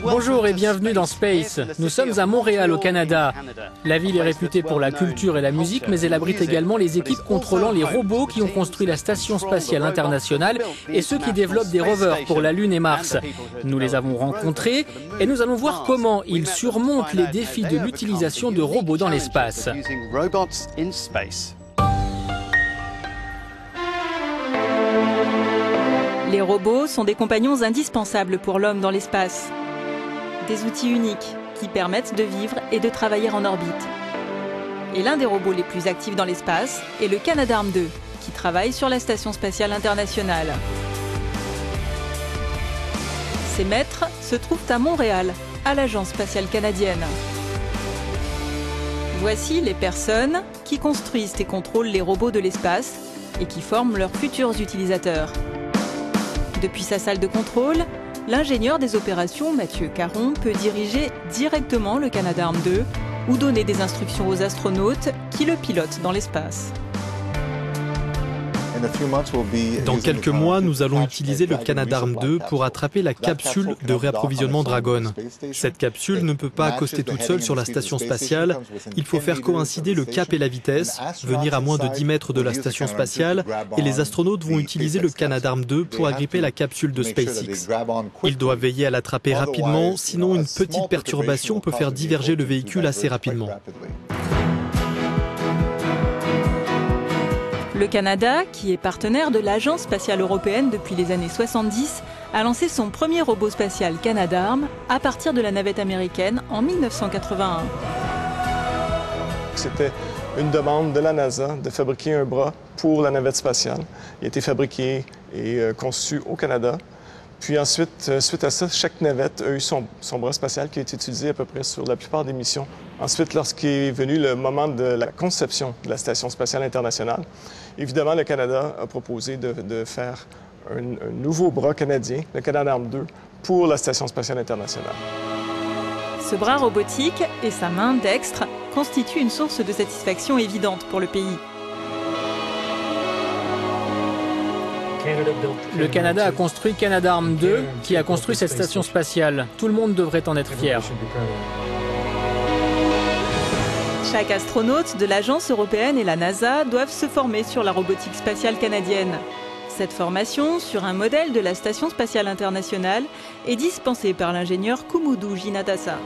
Bonjour et bienvenue dans Space. Nous sommes à Montréal, au Canada. La ville est réputée pour la culture et la musique, mais elle abrite également les équipes contrôlant les robots qui ont construit la Station spatiale internationale et ceux qui développent des rovers pour la Lune et Mars. Nous les avons rencontrés et nous allons voir comment ils surmontent les défis de l'utilisation de robots dans l'espace. Les robots sont des compagnons indispensables pour l'homme dans l'espace. Des outils uniques qui permettent de vivre et de travailler en orbite. Et l'un des robots les plus actifs dans l'espace est le Canadarm2, qui travaille sur la Station spatiale internationale. Ses maîtres se trouvent à Montréal, à l'Agence spatiale canadienne. Voici les personnes qui construisent et contrôlent les robots de l'espace et qui forment leurs futurs utilisateurs. Depuis sa salle de contrôle, l'ingénieur des opérations, Mathieu Caron, peut diriger directement le Canadarm2 ou donner des instructions aux astronautes qui le pilotent dans l'espace. Dans quelques mois, nous allons utiliser le Canadarm2 pour attraper la capsule de réapprovisionnement Dragon. Cette capsule ne peut pas accoster toute seule sur la station spatiale. Il faut faire coïncider le cap et la vitesse, venir à moins de 10 mètres de la station spatiale, et les astronautes vont utiliser le Canadarm2 pour agripper la capsule de SpaceX. Ils doivent veiller à l'attraper rapidement, sinon une petite perturbation peut faire diverger le véhicule assez rapidement. Le Canada, qui est partenaire de l'Agence spatiale européenne depuis les années 70, a lancé son premier robot spatial Canadarm à partir de la navette américaine en 1981. C'était une demande de la NASA de fabriquer un bras pour la navette spatiale. Il a été fabriqué et conçu au Canada. Puis ensuite, suite à ça, chaque navette a eu son bras spatial qui a été utilisé à peu près sur la plupart des missions. Ensuite, lorsqu'est venu le moment de la conception de la Station spatiale internationale, évidemment, le Canada a proposé de faire un nouveau bras canadien, le Canadarm2, pour la Station spatiale internationale. Ce bras robotique et sa main dextre constituent une source de satisfaction évidente pour le pays. Le Canada a construit Canadarm2, qui a construit cette station spatiale. Tout le monde devrait en être fier. Chaque astronaute de l'Agence européenne et la NASA doivent se former sur la robotique spatiale canadienne. Cette formation, sur un modèle de la Station spatiale internationale, est dispensée par l'ingénieur Kumudu Jinatasa.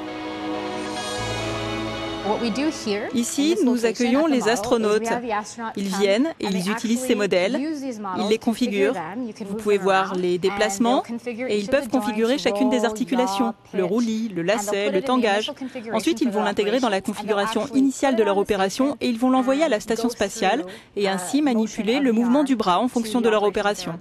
Ici, nous accueillons les astronautes. Ils viennent et ils utilisent ces modèles. Ils les configurent. Vous pouvez voir les déplacements et ils peuvent configurer chacune des articulations, le roulis, le lacet, le tangage. Ensuite, ils vont l'intégrer dans la configuration initiale de leur opération et ils vont l'envoyer à la station spatiale et ainsi manipuler le mouvement du bras en fonction de leur opération.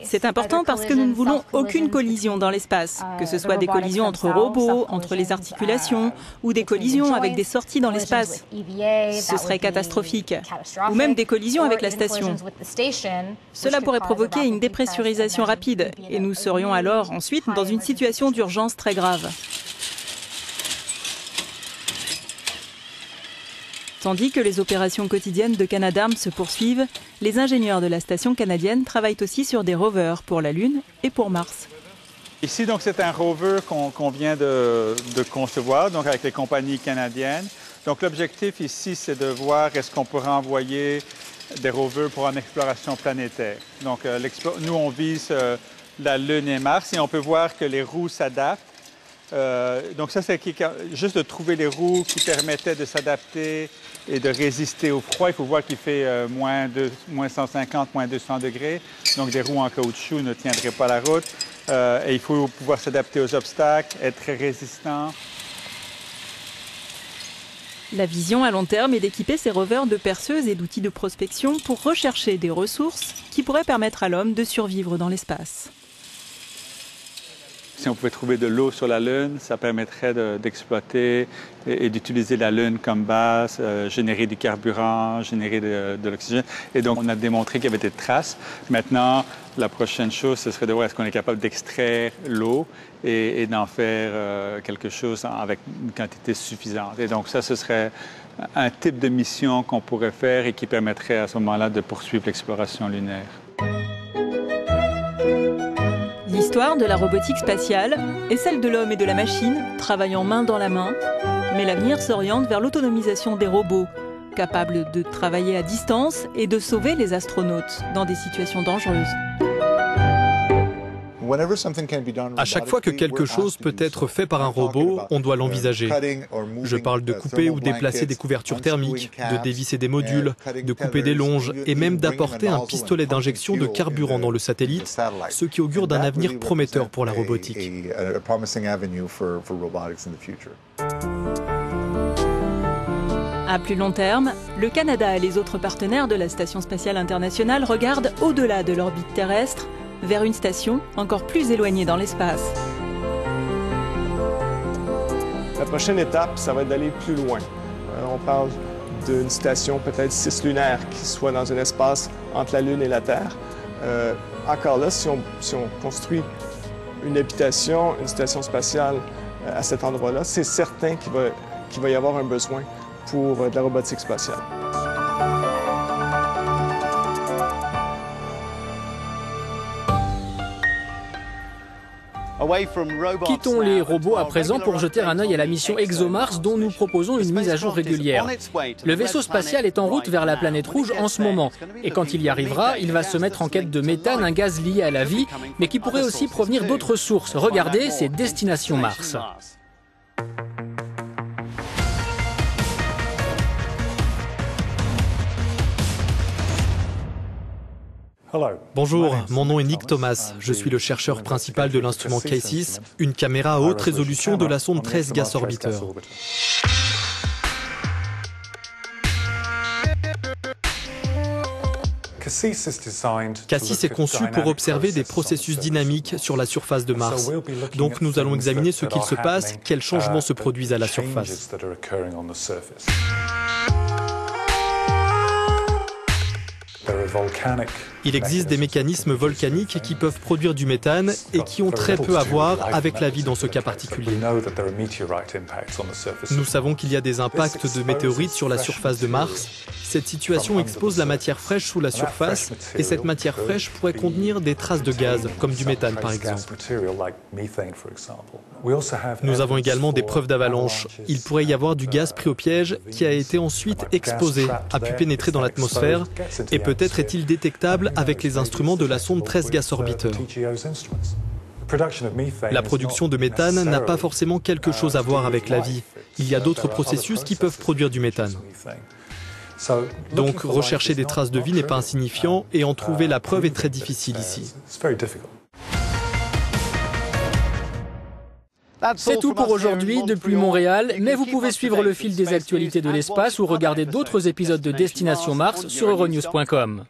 C'est important parce que nous ne voulons aucune collision dans l'espace, que ce soit des collisions entre robots, entre les articulations, ou des collisions avec des sorties dans l'espace. Ce serait catastrophique. Ou même des collisions avec la station. Cela pourrait provoquer une dépressurisation rapide, et nous serions alors ensuite dans une situation d'urgence très grave. Tandis que les opérations quotidiennes de Canadarm se poursuivent, les ingénieurs de la station canadienne travaillent aussi sur des rovers pour la Lune et pour Mars. Ici, donc, c'est un rover qu'on vient de concevoir, donc avec les compagnies canadiennes. Donc, l'objectif ici, c'est de voir est-ce qu'on pourrait envoyer des rovers pour une exploration planétaire. Donc, nous, on vise la Lune et Mars et on peut voir que les roues s'adaptent. Donc ça, c'est juste de trouver les roues qui permettaient de s'adapter et de résister au froid. Il faut voir qu'il fait moins 150, moins 200 degrés. Donc des roues en caoutchouc ne tiendraient pas la route. Et il faut pouvoir s'adapter aux obstacles, être très résistant. La vision à long terme est d'équiper ces rovers de perceuses et d'outils de prospection pour rechercher des ressources qui pourraient permettre à l'homme de survivre dans l'espace. Si on pouvait trouver de l'eau sur la Lune, ça permettrait d'exploiter et d'utiliser la Lune comme base, générer du carburant, générer de l'oxygène. Et donc, on a démontré qu'il y avait des traces. Maintenant, la prochaine chose, ce serait de voir est-ce qu'on est capable d'extraire l'eau et d'en faire quelque chose avec une quantité suffisante. Et donc, ça, ce serait un type de mission qu'on pourrait faire et qui permettrait à ce moment-là de poursuivre l'exploration lunaire. L'histoire de la robotique spatiale est celle de l'homme et de la machine travaillant main dans la main, mais l'avenir s'oriente vers l'autonomisation des robots, capables de travailler à distance et de sauver les astronautes dans des situations dangereuses. À chaque fois que quelque chose peut être fait par un robot, on doit l'envisager. Je parle de couper ou déplacer des couvertures thermiques, de dévisser des modules, de couper des longes et même d'apporter un pistolet d'injection de carburant dans le satellite, ce qui augure d'un avenir prometteur pour la robotique. À plus long terme, le Canada et les autres partenaires de la Station spatiale internationale regardent au-delà de l'orbite terrestre vers une station encore plus éloignée dans l'espace. La prochaine étape, ça va être d'aller plus loin. On parle d'une station peut-être cislunaire qui soit dans un espace entre la Lune et la Terre. Encore là, si on construit une habitation, une station spatiale à cet endroit-là, c'est certain qu'il va y avoir un besoin pour de la robotique spatiale. Quittons les robots à présent pour jeter un œil à la mission ExoMars dont nous proposons une mise à jour régulière. Le vaisseau spatial est en route vers la planète rouge en ce moment. Et quand il y arrivera, il va se mettre en quête de méthane, un gaz lié à la vie, mais qui pourrait aussi provenir d'autres sources. Regardez, c'est Destination Mars. Bonjour, mon nom est Nick Thomas. Je suis le chercheur principal de l'instrument Cassis, une caméra à haute résolution de la sonde 13 Gas Orbiter. Cassis est conçu pour observer des processus dynamiques sur la surface de Mars. Donc nous allons examiner ce qu'il se passe, quels changements se produisent à la surface. Il existe des mécanismes volcaniques qui peuvent produire du méthane et qui ont très peu à voir avec la vie dans ce cas particulier. Nous savons qu'il y a des impacts de météorites sur la surface de Mars. Cette situation expose la matière fraîche sous la surface et cette matière fraîche pourrait contenir des traces de gaz, comme du méthane par exemple. Nous avons également des preuves d'avalanche. Il pourrait y avoir du gaz pris au piège qui a été ensuite exposé, a pu pénétrer dans l'atmosphère et peut-être est-il détectable avec les instruments de la sonde 13 Gas Orbiter. La production de méthane n'a pas forcément quelque chose à voir avec la vie. Il y a d'autres processus qui peuvent produire du méthane. Donc rechercher des traces de vie n'est pas insignifiant et en trouver la preuve est très difficile ici. C'est tout pour aujourd'hui depuis Montréal, mais vous pouvez suivre le fil des actualités de l'espace ou regarder d'autres épisodes de Destination Mars sur euronews.com.